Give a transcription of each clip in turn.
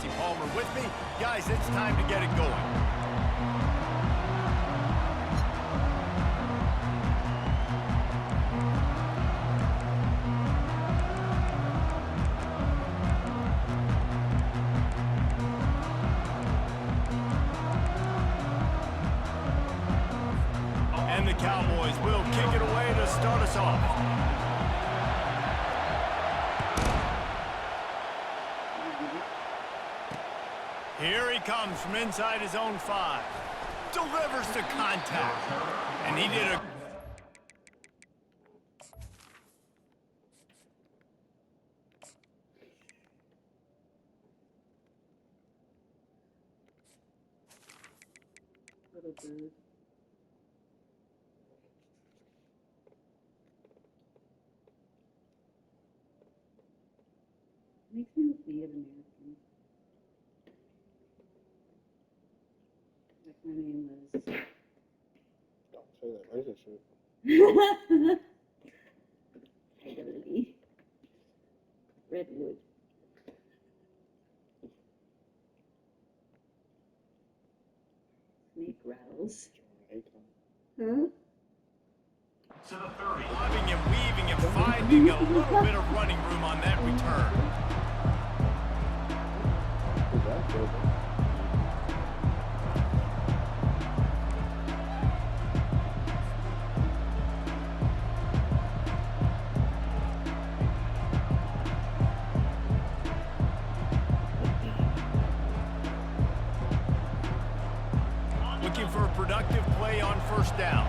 Jesse Palmer with me. Guys, it's time to get it going. And the Cowboys will kick it away to start us off. Here he comes from inside his own 5. Delivers to contact. And he did a... Makes me look Native American. Like my name was. Don't say that racist shit. Literally. Redwood. Snake rattles. Huh? To the 30. Bobbing and weaving and finding a little bit of running room on that return. Looking for a productive play on first down.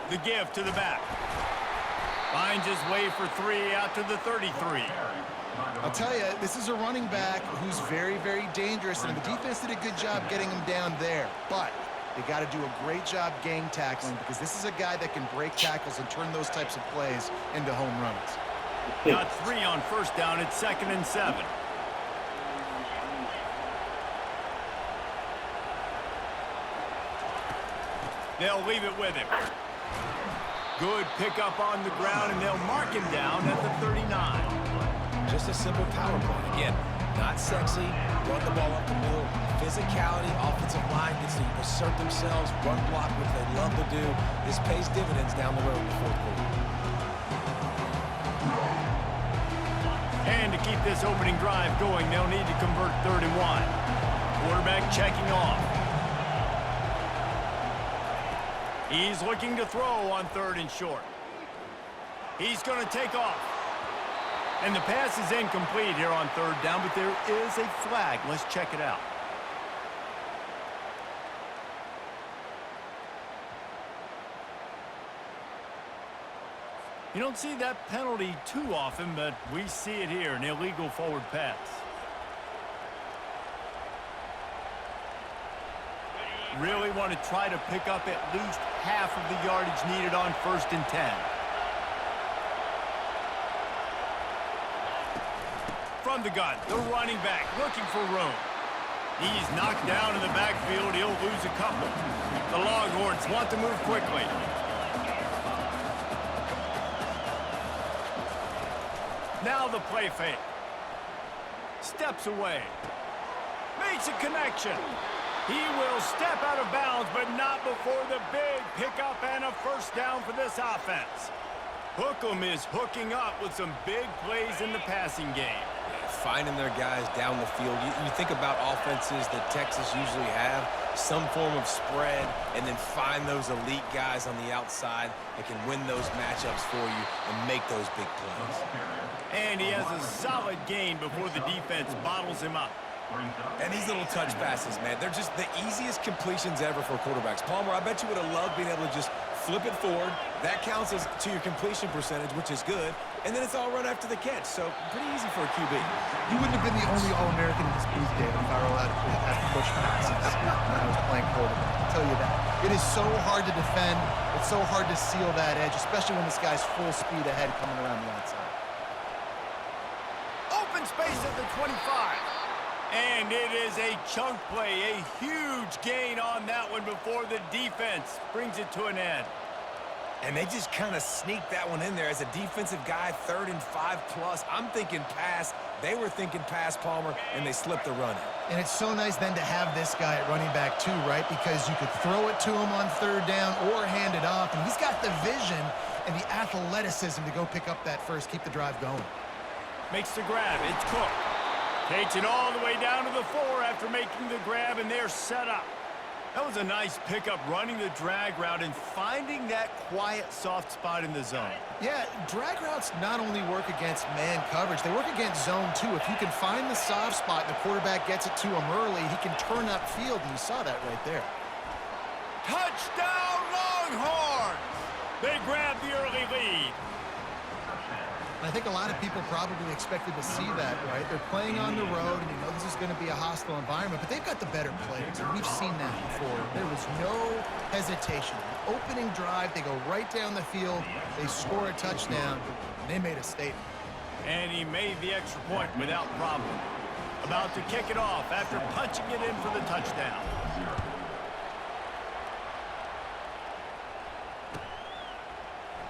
The give to the back. Finds his way for 3 out to the 33. I'll tell you, this is a running back who's very, very dangerous, and the defense did a good job getting him down there. But they got to do a great job gang tackling, because this is a guy that can break tackles and turn those types of plays into home runs. Got 3 on first down. It's 2nd and 7. They'll leave it with him. Good pickup on the ground, and they'll mark him down at the 39. Just a simple power play. Again, not sexy, run the ball up the middle. Physicality, offensive line gets to assert themselves, run block, which they love to do. This pays dividends down the road in the 4th quarter. And to keep this opening drive going, they'll need to convert 31. Quarterback checking off. He's looking to throw on 3rd and short. He's going to take off. And the pass is incomplete here on 3rd down, but there is a flag. Let's check it out. You don't see that penalty too often, but we see it here, an illegal forward pass. Really want to try to pick up at least half of the yardage needed on 1st and 10. From the gun, the running back looking for room. He's knocked down in the backfield. He'll lose a couple. The Longhorns want to move quickly. Now the play fake. Steps away. Makes a connection. He will step out of bounds, but not before the big pickup and a first down for this offense. Hookem is hooking up with some big plays in the passing game. Finding their guys down the field. You think about offenses that Texas usually have, some form of spread, and then find those elite guys on the outside that can win those matchups for you and make those big plays. And he has a solid gain before the defense bottles him up. And these little touch passes, man, they're just the easiest completions ever for quarterbacks. Palmer, I bet you would have loved being able to just flip it forward. That counts as to your completion percentage, which is good. And then it's all run after the catch, so pretty easy for a QB. You wouldn't have been the only All-American in this booth, David, if I were allowed to have push passes when I was playing quarterback. I'll tell you that. It is so hard to defend. It's so hard to seal that edge, especially when this guy's full speed ahead coming around the outside. Open space at the 25. And it is a chunk play, a huge gain on that one before the defense brings it to an end. And they just kind of sneaked that one in there. As a defensive guy, 3rd and 5+. I'm thinking pass. They were thinking pass, Palmer, and they slipped the run in. And it's so nice then to have this guy at running back too, right? Because you could throw it to him on 3rd down or hand it off. And he's got the vision and the athleticism to go pick up that first, keep the drive going. Makes the grab. It's Cook. Takes it all the way down to the 4 after making the grab, and they're set up. That was a nice pickup, running the drag route and finding that quiet, soft spot in the zone. Yeah, drag routes not only work against man coverage, they work against zone too. If you can find the soft spot and the quarterback gets it to him early, he can turn upfield, and you saw that right there. Touchdown, Longhorns! They grab the early lead. I think a lot of people probably expected to see that, right? They're playing on the road, and you know this is going to be a hostile environment, but they've got the better players, and we've seen that before. There was no hesitation. The opening drive, they go right down the field, they score a touchdown, and they made a statement. And he made the extra point without problem. About to kick it off after punching it in for the touchdown.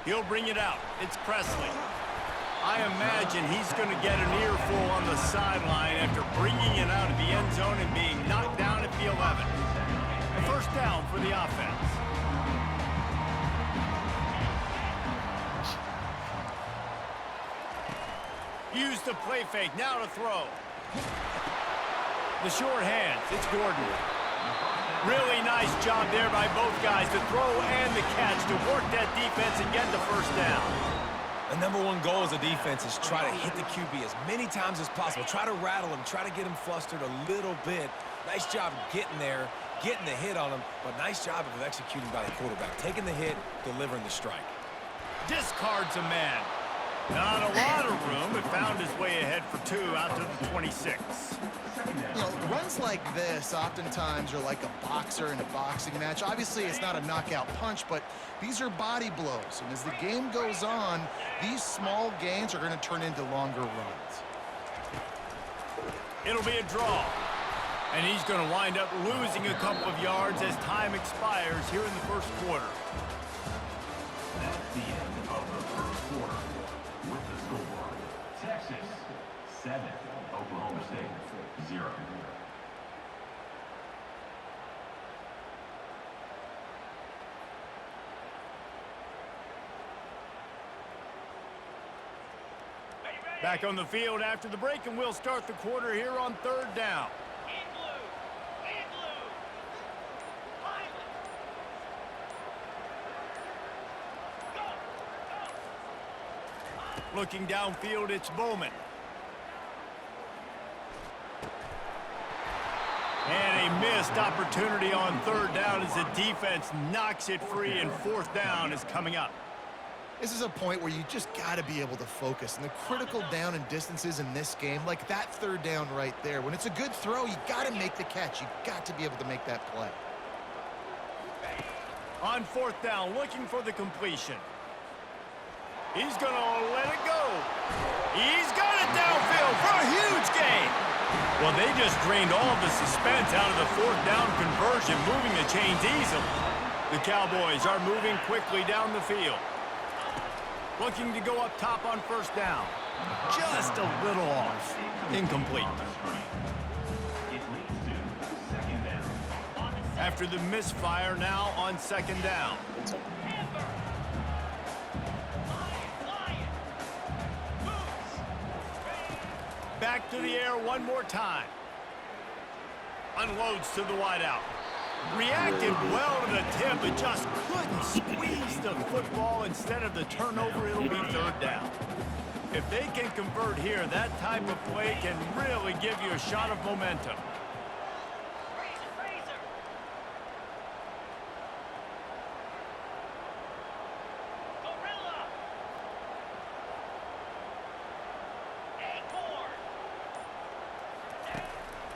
He'll bring it out. It's Presley. I imagine he's going to get an earful on the sideline after bringing it out of the end zone and being knocked down at the 11. A first down for the offense. Use the play fake. Now to throw. The short hands. It's Gordon. Really nice job there by both guys, the throw and the catch, to work that defense and get the first down. The number one goal as a defense is try to hit the QB as many times as possible. Try to rattle him, try to get him flustered a little bit. Nice job getting there, getting the hit on him, but nice job of executing by the quarterback. Taking the hit, delivering the strike. Discards a man. Not a lot of room, but found his way ahead for 2 out to the 26. You know, runs like this oftentimes are like a boxer in a boxing match. Obviously, it's not a knockout punch, but these are body blows. And as the game goes on, these small gains are going to turn into longer runs. It'll be a draw. And he's going to wind up losing a couple of yards as time expires here in the first quarter. That's the end of the first quarter. With the score, Texas 7, Oklahoma State 0. Back on the field after the break, and we'll start the quarter here on 3rd down. Looking downfield, it's Bowman. And a missed opportunity on 3rd down as the defense knocks it free, and 4th down is coming up. This is a point where you just got to be able to focus. And the critical down and distances in this game, like that 3rd down right there, when it's a good throw, you got to make the catch. You got to be able to make that play. On 4th down, looking for the completion. He's going to let it go. He's got it downfield for a huge gain. Well, they just drained all of the suspense out of the 4th down conversion, moving the chains easily. The Cowboys are moving quickly down the field. Looking to go up top on 1st down. Just a little off. Incomplete. After the misfire, now on 2nd down. Back to the air one more time. Unloads to the wideout. Reacted well to the tip, but just couldn't squeeze the football. Instead of the turnover, it'll be 3rd down. If they can convert here, that type of play can really give you a shot of momentum.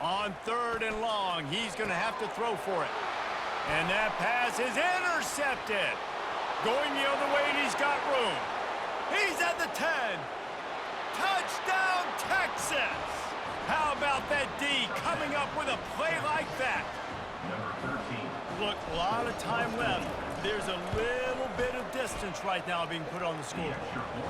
On 3rd and long, he's going to have to throw for it. And that pass is intercepted. Going the other way, and he's got room. He's at the 10. Touchdown, Texas! How about that D coming up with a play like that? Number 13. Look, a lot of time left. There's a little bit of distance right now being put on the scoreboard.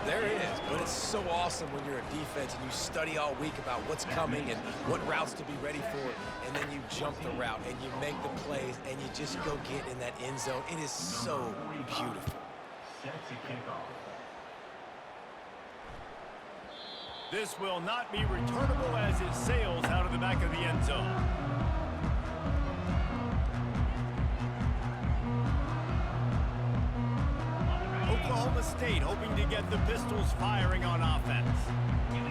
There is, but it's so awesome when you're a defense and you study all week about what's coming and what routes to be ready for, and then you jump the route and you make the plays and you just go get in that end zone. It is so beautiful. Set to kick off. This will not be returnable as it sails out of the back of the end zone. Oklahoma State hoping to get the Pistols firing on offense.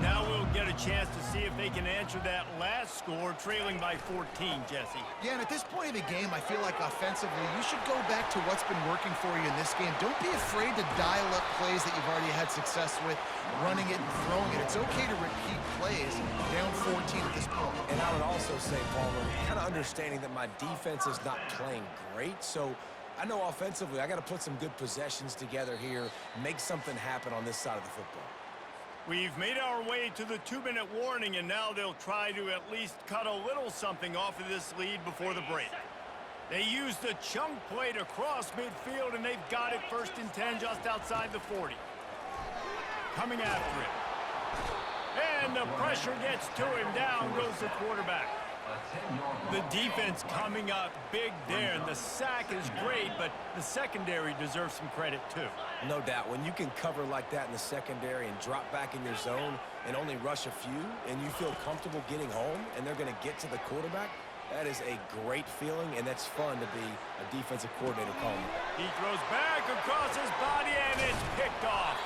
Now we'll get a chance to see if they can answer that last score, trailing by 14, Jesse. Yeah, and at this point of the game, I feel like offensively, you should go back to what's been working for you in this game. Don't be afraid to dial up plays that you've already had success with, running it and throwing it. It's okay to repeat plays down 14 at this point. And I would also say, Palmer, kind of understanding that my defense is not playing great, so I know offensively I got to put some good possessions together here, make something happen on this side of the football. We've made our way to the 2-minute warning, and now they'll try to at least cut a little something off of this lead before the break. They used the chunk play to cross midfield, and they've got it 1st and 10 just outside the 40. Coming after him. And the pressure gets to him. Down goes the quarterback. The defense coming up big there, and the sack is great, but the secondary deserves some credit too. No doubt. When you can cover like that in the secondary and drop back in your zone and only rush a few, and you feel comfortable getting home, and they're going to get to the quarterback, that is a great feeling, and that's fun to be a defensive coordinator calling. He throws back across his body, and it's picked off.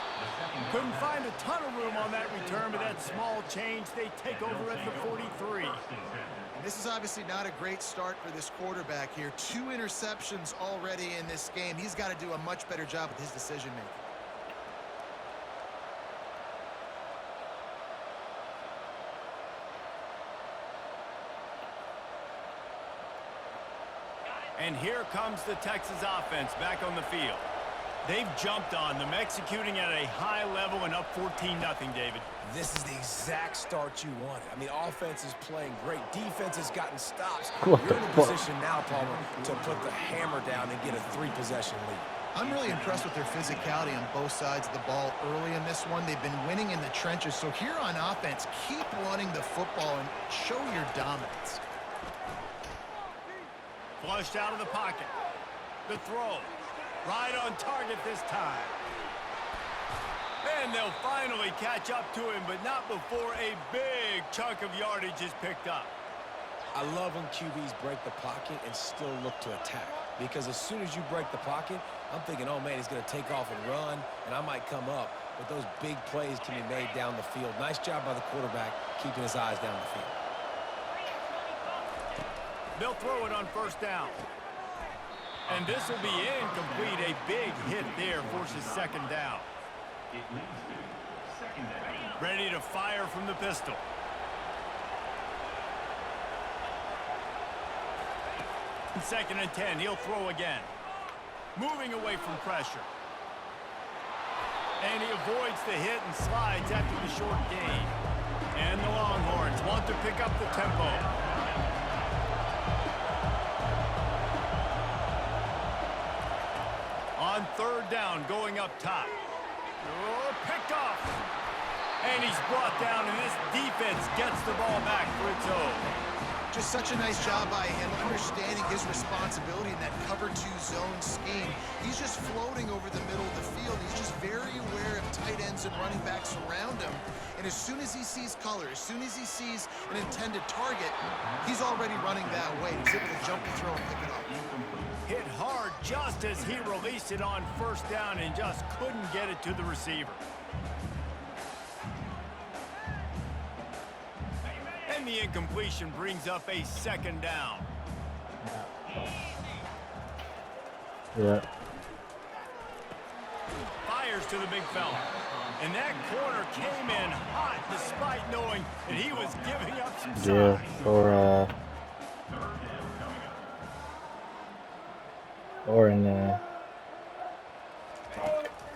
Couldn't find a ton of room on that return, but that small change, they take over at the 43. This is obviously not a great start for this quarterback here. 2 interceptions already in this game. He's got to do a much better job with his decision-making. And here comes the Texas offense back on the field. They've jumped on them, executing at a high level and up 14-0, David. This is the exact start you wanted. I mean, offense is playing great. Defense has gotten stops. What You're the in a fuck? position now, Palmer, to put the hammer down and get a 3-possession lead. I'm really impressed with their physicality on both sides of the ball early in this one. They've been winning in the trenches. So here on offense, keep running the football and show your dominance. Flushed out of the pocket. The throw. Right on target this time. And they'll finally catch up to him, but not before a big chunk of yardage is picked up. I love when QBs break the pocket and still look to attack. Because as soon as you break the pocket, I'm thinking, oh, man, he's going to take off and run, and I might come up. But those big plays can be made down the field. Nice job by the quarterback keeping his eyes down the field. They'll throw it on 1st down. And this will be incomplete. A big hit there forces 2nd down. It leads to 2nd down. Ready to fire from the pistol. And 2nd and 10. He'll throw again. Moving away from pressure. And he avoids the hit and slides after the short gain. And the Longhorns want to pick up the tempo. On 3rd down, going up top. Oh, picked off. And he's brought down, and this defense gets the ball back for its own. Just such a nice job by him, understanding his responsibility in that cover 2 zone scheme. He's just floating over the middle of the field. He's just very aware of tight ends and running backs around him. And as soon as he sees color, as soon as he sees an intended target, he's already running that way. He's able to jump the throw and pick it up. Hit hard just as he released it on 1st down and just couldn't get it to the receiver. And the incompletion brings up a 2nd down. Yeah. Fires to the big fella. And that corner came in hot despite knowing that he was giving up some Yeah. Or in there.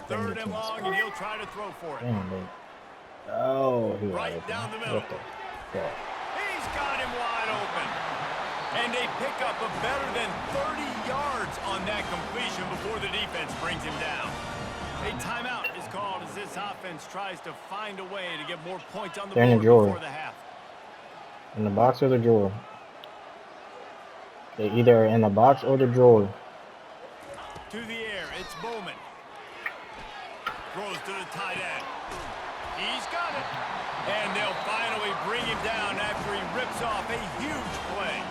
3rd and long, and he'll try to throw for it. Damn, dude. Oh, he Right was down the middle. What the fuck? He's got him wide open. And they pick up a better than 30 yards on that completion before the defense brings him down. A timeout is called as this offense tries to find a way to get more points on the They're in the board drawer. before the half. In the box or the drawer? They either are in the box or the drawer. To the air, it's Bowman. Throws to the tight end. He's got it. And they'll finally bring him down after he rips off a huge play.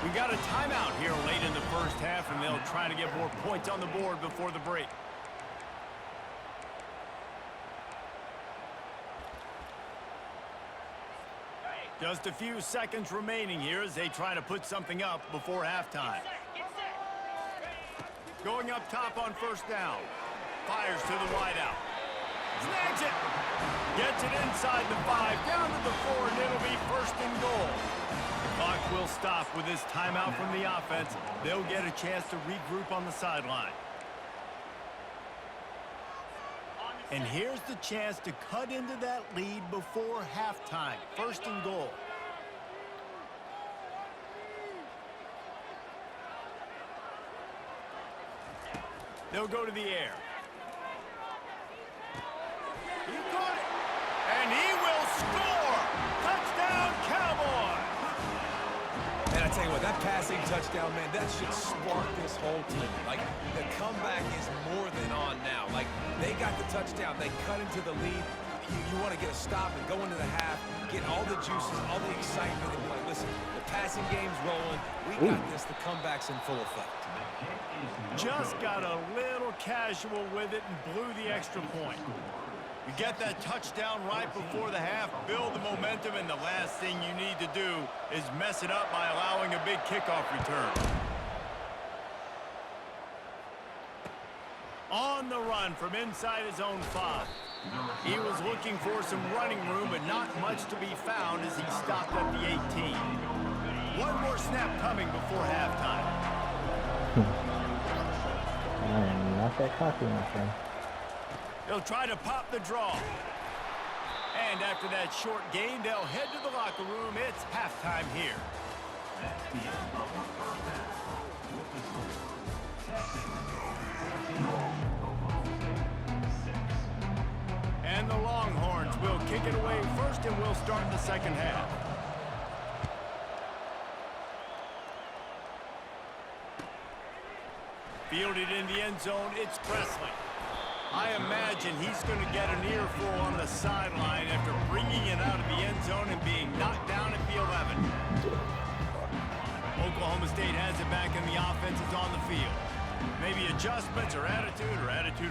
We got a timeout here late in the first half, and they'll try to get more points on the board before the break. Just a few seconds remaining here as they try to put something up before halftime. Going up top on first down. Fires to the wideout. Snags it. Gets it inside the 5, down to the 4, and it'll be first and goal. The clock will stop with this timeout from the offense. They'll get a chance to regroup on the sideline. And here's the chance to cut into that lead before halftime. First and goal. They'll go to the air. He caught it. And he will score. Touchdown, Cowboys. And I tell you what, that passing touchdown, man, that should spark this whole team. Like, the comeback is more than on now. Like, they got the touchdown. They cut into the lead. You want to get a stop and go into the half, get all the juices, all the excitement in play. Listen, the passing game's rolling. We got this. The comeback's in full effect. Just got a little casual with it and blew the extra point. You get that touchdown right before the half, build the momentum, and the last thing you need to do is mess it up by allowing a big kickoff return. On the run from inside his own 5. He was looking for some running room, but not much to be found as he stopped at the 18. One more snap coming before halftime. I am not that cocky, my friend. They'll try to pop the draw. And after that short gain, they'll head to the locker room. It's halftime here. That's the end of the first half. With the score, Texas 14, Oklahoma State 6. And the Longhorns will kick it away first, and we'll start the second half. Fielded in the end zone, it's Presley. I imagine he's going to get an earful on the sideline after bringing it out of the end zone and being knocked down at the 11. Oklahoma State has it back, and the offense is on the field. Maybe adjustments or attitude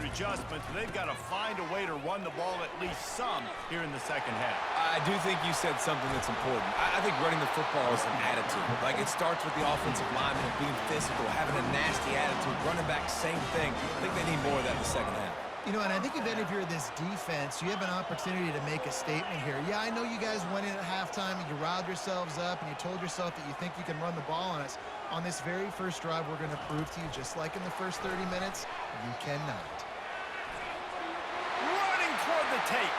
adjustments, but they've got to find a way to run the ball at least some here in the second half. I do think you said something that's important. I think running the football is an attitude. Like, it starts with the offensive lineman being physical, having a nasty attitude. Running back, same thing. I think they need more of that in the second half. You know, and I think if you're this defense, you have an opportunity to make a statement here. Yeah, I know you guys went in at halftime and you riled yourselves up and you told yourself that you think you can run the ball on us. On this very first drive, we're going to prove to you, just like in the first 30 minutes, you cannot. Running toward the tape.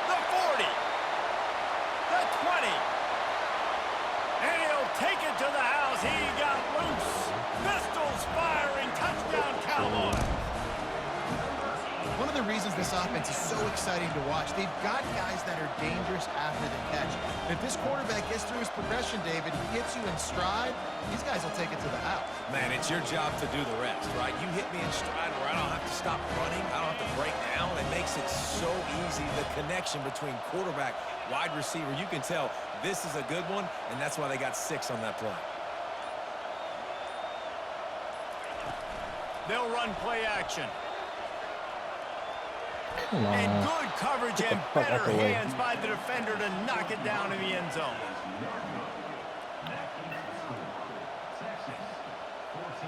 The 40. The 20. And he'll take it to the house. He got loose. Pistols firing. Touchdown, Cowboys. One of the reasons this offense is so exciting to watch, they've got guys that are dangerous after the catch. And if this quarterback gets through his progression, David, he hits you in stride, these guys will take it to the house. Man, it's your job to do the rest, right? You hit me in stride where I don't have to stop running. I don't have to break down. It makes it so easy, the connection between quarterback, wide receiver. You can tell this is a good one, and that's why they got 6 on that play. They'll run play action. Come on. And good coverage and fuck out better the way. hands by the defender to knock it down in the end zone. That keeps the score. Texas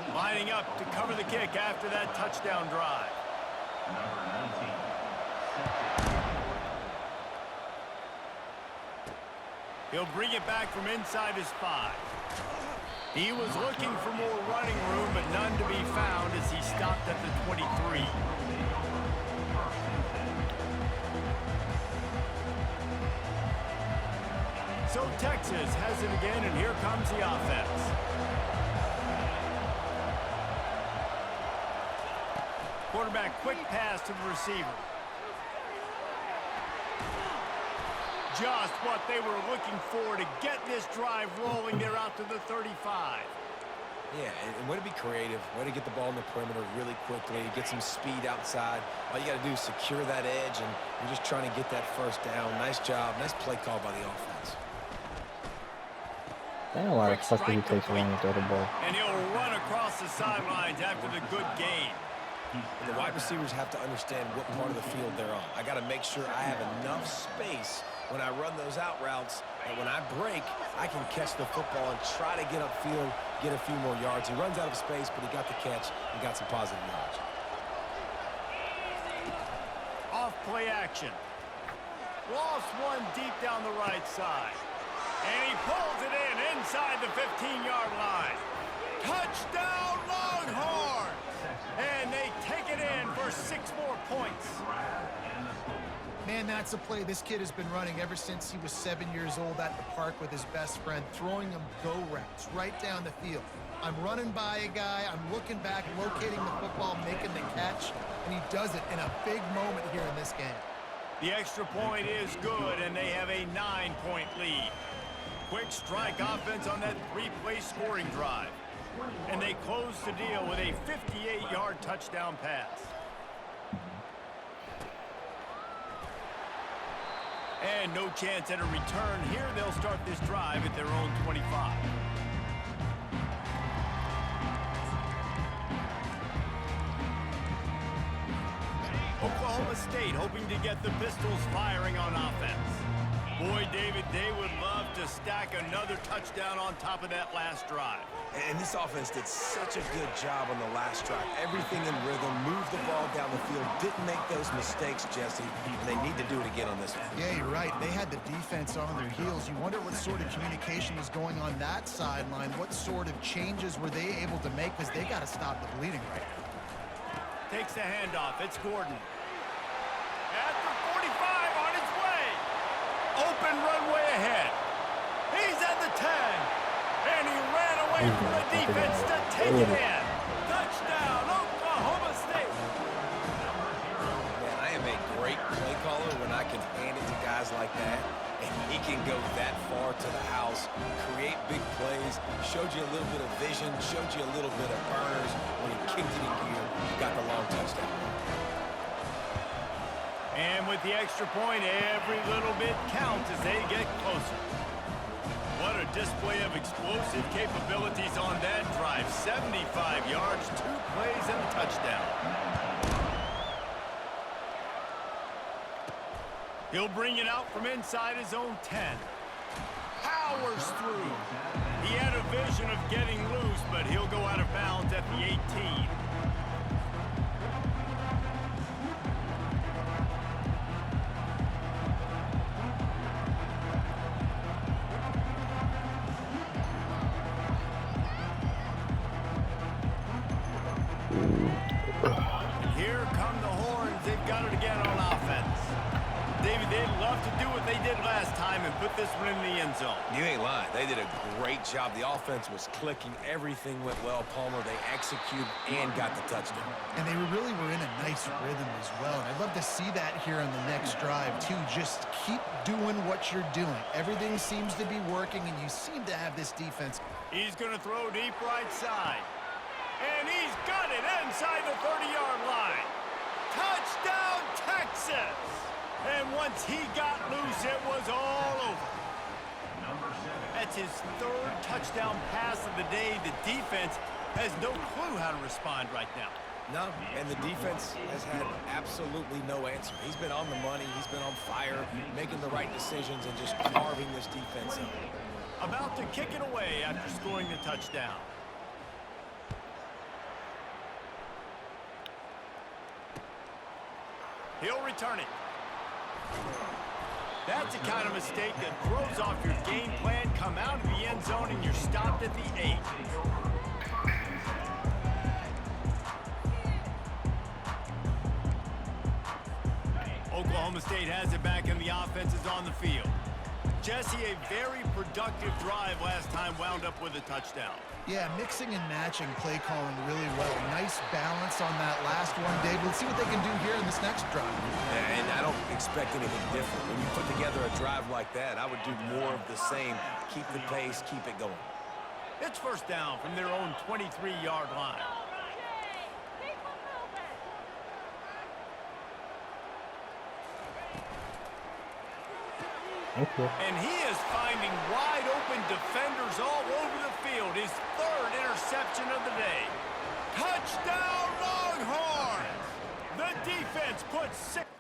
14. Lining up to cover the kick after that touchdown drive. Number 19. He'll bring it back from inside his 5. He was looking for more running room, but none to be found as he stopped at the 23. So Texas has it again, and here comes the offense. Quarterback quick pass to the receiver. Just what they were looking for to get this drive rolling. They're out to the 35. Yeah, and way to be creative, way to get the ball in the perimeter really quickly, get some speed outside. All you got to do is secure that edge, and you're just trying to get that first down. Nice job. Nice play call by the offense. Damn, why the fuck did he take so long to throw the ball? And he'll run across the sidelines after the good gain. And the wide receivers have to understand what part of the field they're on. I got to make sure I have enough space when I run those out routes, and when I break, I can catch the football and try to get upfield, get a few more yards. He runs out of space, but he got the catch and got some positive yards. Off play action. Lost one deep down the right side. And he pulls it in inside the 15-yard line. Touchdown, Longhorns! And they take it in for 6 more points. Man, that's a play this kid has been running ever since he was 7 years old at the park with his best friend, throwing him go routes right down the field. I'm running by a guy, I'm looking back, locating the football, making the catch, and he does it in a big moment here in this game. The extra point is good, and they have a 9-point lead. Quick strike offense on that 3-play scoring drive. And they close the deal with a 58-yard touchdown pass. And no chance at a return here. They'll start this drive at their own 25. Oklahoma State hoping to get the Pistols firing on offense. Boy, David, they would love to stack another touchdown on top of that last drive. And this offense did such a good job on the last drive. Everything in rhythm, moved the ball down the field, didn't make those mistakes, Jesse, and they need to do it again on this one. Yeah, you're right. They had the defense on their heels. You wonder what sort of communication was going on that sideline. What sort of changes were they able to make, because they got to stop the bleeding right now. Takes the handoff. It's Gordon. At the 45 on its way. Open runway ahead. He's at the 10. And he ran away from the defense to take it in. Touchdown, Oklahoma State. Man, I am a great play caller when I can hand it to guys like that. And he can go that far to the house, create big plays, showed you a little bit of vision, showed you a little bit of burners. When he kicked it in gear, he got the long touchdown. And with the extra point, every little bit counts as they get closer. What a display of explosive capabilities on that drive. 75 yards, 2 plays, and a touchdown. He'll bring it out from inside his own 10. Powers through. He had a vision of getting loose, but he'll go out of bounds at the 18. Here come the Horns. They've got it again on offense. David, they'd love to do what they did last time and put this one in the end zone. You ain't lying. They did a great job. The offense was clicking. Everything went well. Palmer, they executed and got the touchdown. And they really were in a nice rhythm as well. And I'd love to see that here on the next drive, too. Just keep doing what you're doing. Everything seems to be working, and you seem to have this defense. He's going to throw deep right side. And he's got it inside the 30-yard line. Touchdown, Texas! And once he got loose, it was all over. That's his 3rd touchdown pass of the day. The defense has no clue how to respond right now. No, and the defense has had absolutely no answer. He's been on the money. He's been on fire, making the right decisions and just carving this defense up. About to kick it away after scoring the touchdown. He'll return it. That's the kind of mistake that throws off your game plan. Come out of the end zone and you're stopped at the 8. Oklahoma State has it back and the offense is on the field. Jesse, a very productive drive last time wound up with a touchdown. Yeah, mixing and matching play calling really well. Nice balance on that last one, Dave. Let's see what they can do here in this next drive. And I don't expect anything different. When you put together a drive like that, I would do more of the same. Keep the pace, keep it going. It's first down from their own 23-yard line. Thank you. And he is finding wide open defenders all over the field. His third interception of the day. Touchdown Longhorns! The defense puts 6.